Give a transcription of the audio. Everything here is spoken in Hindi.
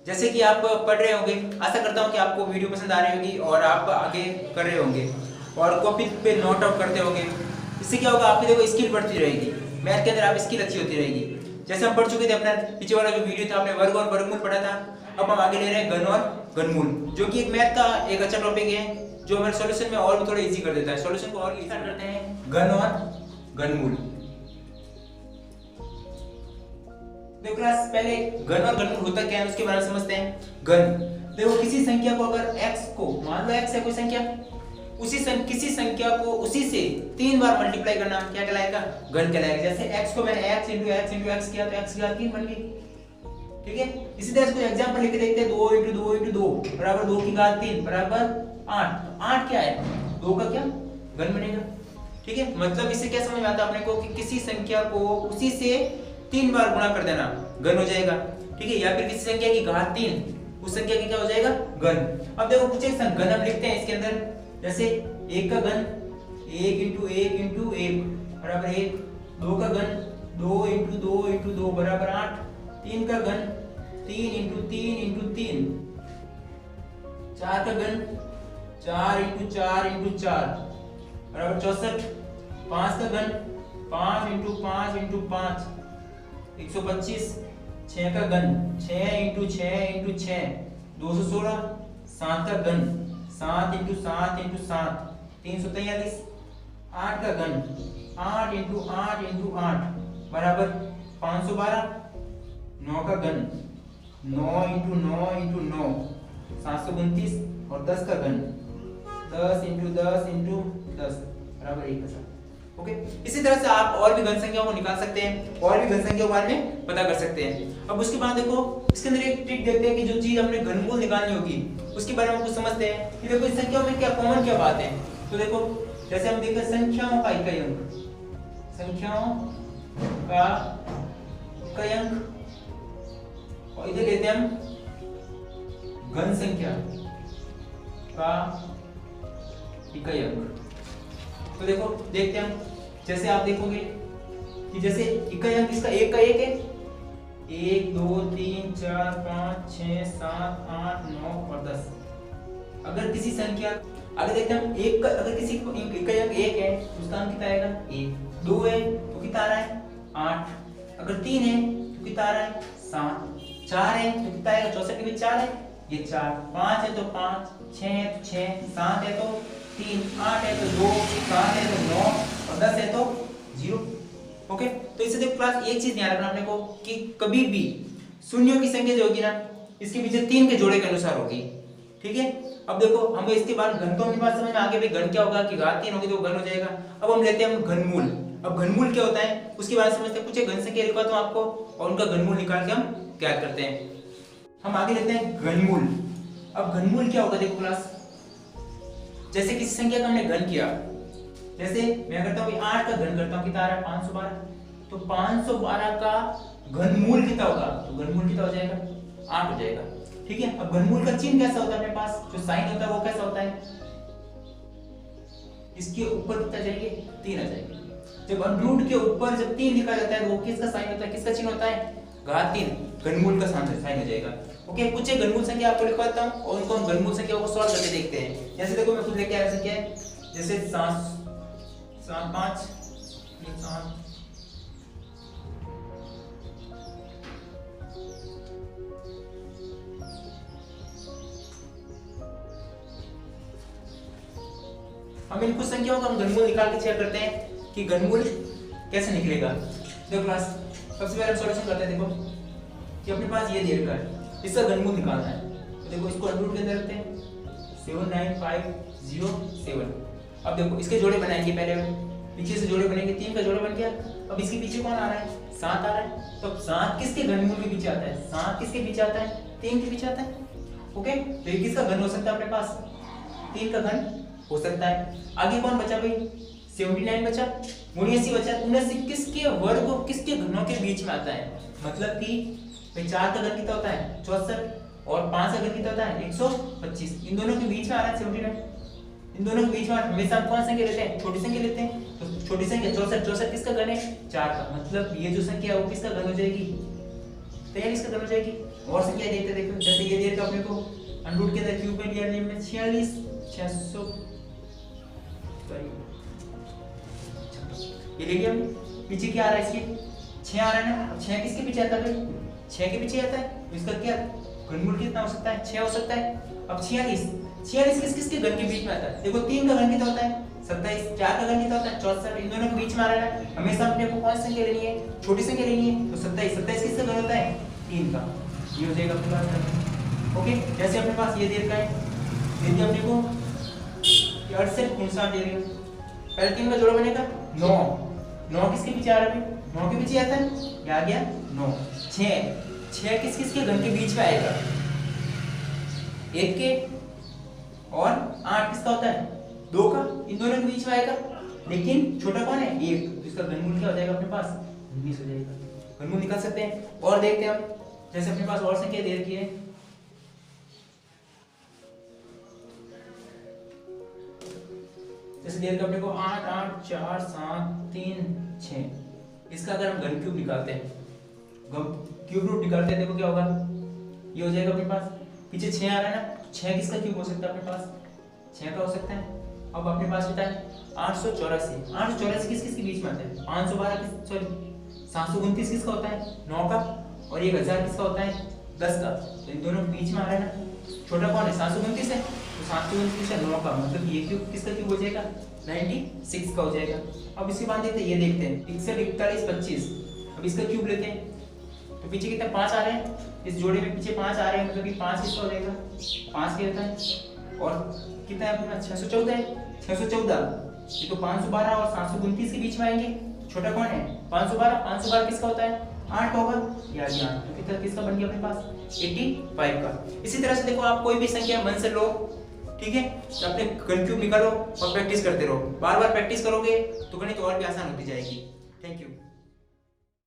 जैसे कि आप पढ़ रहे होंगे, आशा करता हूँ कि आपको वीडियो पसंद आ रही होगी और आप आगे कर रहे होंगे और कॉपी पे नोट आउट करते होंगे। इससे क्या होगा, आपकी देखो स्किल बढ़ती रहेगी, मैथ के अंदर आप स्किल अच्छी होती रहेगी। जैसे हम पढ़ चुके थे अपना पीछे वाला जो वीडियो था, हमने वर्ग और वर्गमूल पढ़ा था। अब हम आगे ले रहे हैं घन और घनमूल, जो कि एक मैथ का एक अच्छा टॉपिक है जो हमारे सॉल्यूशन में और भी थोड़ा इजी कर देता है, सॉल्यूशन को और इजी करते हैं। घन और घनमूल, देखो क्लास पहले घन और घनमूल होता क्या है उसके बारे में समझते हैं। घन देखो किसी संख्या को अगर x को, मान लो x है कोई संख्या, किसी संख्या को उसी से 3 बार मल्टीप्लाई करना क्या कहलाएगा, घन कहलाएगा। जैसे x को मैंने x into x into x किया तो x की घात 3 बन गई, ठीक है। इसी तरह से कोई एग्जांपल लेके देखते हैं, 2 into 2 into 2 बराबर 2 की घात 3 बराबर 8। 8 क्या है, 2 का क्या घन बनेगा, ठीक है। मतलब इससे क्या समझ में आता है अपने को कि किसी संख्या को उसी से 3 बार गुणा कर देना घन हो जाएगा, ठीक है। या फिर किसी संख्या की घात 3 उस संख्या की क्या हो जाएगा, घन। अब देखो कुछ एक घन हम लिखते हैं इसके अंदर, जैसे 1 का घन 1 into 1 into 1 बराबर 1, 2 का घन 2 into 2 into 2 बराबर 8, 3 का घन 3 into 3 into 3, 4 का घन 4 into 4 into 4 बराबर 64, 5 का घन 5 into 5 into 5 125, 6 का घन 6 into 6 into 6 216, 7 का घन 7 into 7 into 7 343, 8 का घन 8 into 8 into 8 बराबर 512, 9 का घन 9 into 9 into 9 729 और 10 का घन 10 into 10 into 10 बराबर 1000। ओके, इसी तरह से आप और भी घन संख्याओं को निकाल सकते हैं और भी घन संख्याओं के बारे में पता कर सकते हैं। अब उसके बाद देखो इसके अंदर एक ट्रिक देखते हैं कि जो चीज हमने घनमूल निकालनी होगी उसके बारे में कुछ समझते हैं कि देखो इस संख्याओं में क्या कॉमन क्या बात है। तो देखो जैसे हम देखते हैं संख्याओं का इकाई अंक, संख्याओं का इकाई अंक, और इधर लेते हैं हम घन संख्या का इकाई अंक। तो देखो देखते हैं हम, जैसे आप देखोगे कि जैसे इकाई अंक इसका 1 का 1 है, 1 2 3 4 5 6 7 8 9 और 10। अगर किसी संख्या, अगर देखते हैं हम एक का, अगर किसी इकाई अंक 1 है उसका अंक कितना आएगा 1, 2 है तो कितना आ रहा है 8, अगर 3 है तो कितना आ रहा है 7, 4 है तो कितना आएगा 64 के बीच 4 है ये 4, 5 है तो 5, 6 है तो 6, 7 है तो 3, 8 है तो 2, 7 है तो 9 और 10 है तो 0। ओके, तो इससे देखो क्लास एक चीज ध्यान रखना अपने को कि कभी भी शून्यों की संख्या जो होगी ना इसके पीछे 3 के जोड़े के अनुसार होगी, ठीक है। अब देखो हमें इसके बाद घन तो हमारी बात समझ में आ गई, भाई घन क्या होगा कि घात 3 होगी तो घन हो जाएगा। अब हम लेते हैं हम घनमूल। अब घनमूल क्या होता है उसके बारे में समझते हैं। कुछ घन संख्या लिखवाता हूं आपको और उनका घनमूल निकाल के हम ज्ञात करते हैं। हम आगे लेते हैं घनमूल। अब घनमूल क्या होगा देखो क्लास, जैसे किसी संख्या का हमने घन किया, जैसे मैं करता हूं 8 का घन करता हूं कितना आ रहा है 512, तो 512 का घनमूल कितना होगा, तो घनमूल कितना हो जाएगा 8 हो जाएगा, ठीक है। अब घनमूल का चिन्ह कैसा होता है अपने पास, जो साइन होता है वो कैसा होता है, इसके ऊपर कितना जाएंगे 3 आ जाएंगे। जब अंडरूट के ऊपर जब 3 लिखा जाता है तो वो किसका साइन होता है, किसका चिन्ह होता है घात 3, घनमूल का साइन हो जाएगा। ओके, कुछ एक घनमूल संख्या आपको लिखवाता हूं और उनको हम घनमूल संख्याओं को सॉल्व करके देखते हैं। जैसे देखो मैं खुद लेके आया संख्या है, जैसे 7 5 7 हम इन कुछ संख्याओं का हम घनमूल निकाल के चेक करते हैं कि घनमूल कैसे निकलेगा। देखो क्लास सबसे पहले हम सॉल्यूशन करते हैं। देखो कि अपने पास ये दे रखा है, इसका घनमूल निकालना है। तो देखो इसको अंडर रूट के अंदर रखते हैं 79507। अब देखो इसके जोड़े बनाएंगे, पहले पीछे से जोड़े बनेंगे, 3 का जोड़ा बन गया। अब इसके पीछे कौन आ रहा है 7 आ रहा है, तो 7 किसके घनमूल के पीछे आता है, 7 किसके पीछे आता है 3 के पीछे आता है। ओके, तो ये किसका घन हो सकता है अपने पास 3 का घन हो सकता है। आगे कौन बचा भाई 79 बचा, 79 बचा। 79 किसके वर्ग और किसके घनों के बीच में आता है, मतलब कि 4 का घन कितना होता है 64 और 5 का घन कितना होता है 125, इन दोनों के बीच में आ रहा है 79। इन दोनों के बीच में हमेशा कौन संख्या लेते हैं, छोटी संख्या लेते हैं। तो छोटी संख्या 64 किसका घन है 4 का, मतलब ये जो संख्या है वो किसका घन हो जाएगी, तो ये किसका घन हो जाएगी और संख्या देखते देखो, जैसे ये दे रखा अपने को अंडर के अंदर क्यूब में लिया में 46 600 ये ले लिया हमने। पीछे क्या आ रहा है इसके 6 आ रहा है ना। अब 6 किसके पीछे आता है भाई, 6 के पीछे आता है, तो इसका क्या घनमूल कितना हो सकता है 6 हो सकता है। अब 46 किसके घन के बीच में आता है, देखो 3 का घन कितना होता है 27, 4 का घन कितना होता है 64, इन दोनों के बीच में आ रहा है। हमेशा अपने को कौन सी संख्या लेनी है, छोटी संख्या लेनी है, तो 27 किसका घन होता है 3 का, ये हो जाएगा अपने पास। ओके, जैसे अपने पास ये दे रखा है, यदि अपने को 68 दे रही है, पहले 3 का जोड़ा बनेगा 9 किसके पीछे आ रहा है, 9 के पीछे आता है, ये आ गया 9। 6 किसके घन के बीच में आएगा 1 के, और 8 किसका होता है 2 का, इन दोनों के बीच में आएगा, लेकिन छोटा कौन है 1, तो इसका घनमूल क्या हो जाएगा अपने पास 19 हो जाएगा। घनमूल निकाल सकते हैं। और देखते हैं हम, जैसे अपने पास और संख्या दे रखी है, जैसे दे रखा अपने को 8 8 4 7 3 6, इसका अगर हम घन क्यूब निकालते हैं, क्यूब रूट निकालते हैं, देखो क्या होगा, ये हो जाएगा अपने पास, पीछे 6 आ रहा है ना, 6 किसका क्यूब हो सकता है अपने पास 6 का हो सकता है। अब अपने पास बता है 884 किसके बीच में आता है, 512 सॉरी 729 किसका होता है 9 का, और 1000 किसका होता है 10 का, तो इन दोनों के बीच में आ रहा है ना। छोटा कौन है 729 है, तो 729 है 9 का, मतलब ये क्यूब किसका क्यूब हो जाएगा 96 का हो जाएगा। अब इसके बाद देखते हैं, ये देखते हैं 61 41 25, अब इसका क्यूब लेते हैं, तो पीछे कितना 5 आ रहे हैं, इस जोड़े में पीछे 5 आ रहे हैं, मतलब कि 5 किसका हो जाएगा 5 के होता है, और कितना है अपने पास 614 है, 614 ये तो 512 और 729 के बीच में आएंगे। छोटा कौन है 512 किसका होता है 8 होगा, ये आ गया 8, तो कितना किसका बन गया अपने पास 85 का। इसी तरह से देखो आप कोई भी संख्या मन से लो, ठीक है, तो अपने घन क्यूब निकालो और प्रैक्टिस करते रहो, बार बार प्रैक्टिस करोगे तो गणित और भी आसान होती जाएगी। Thank you.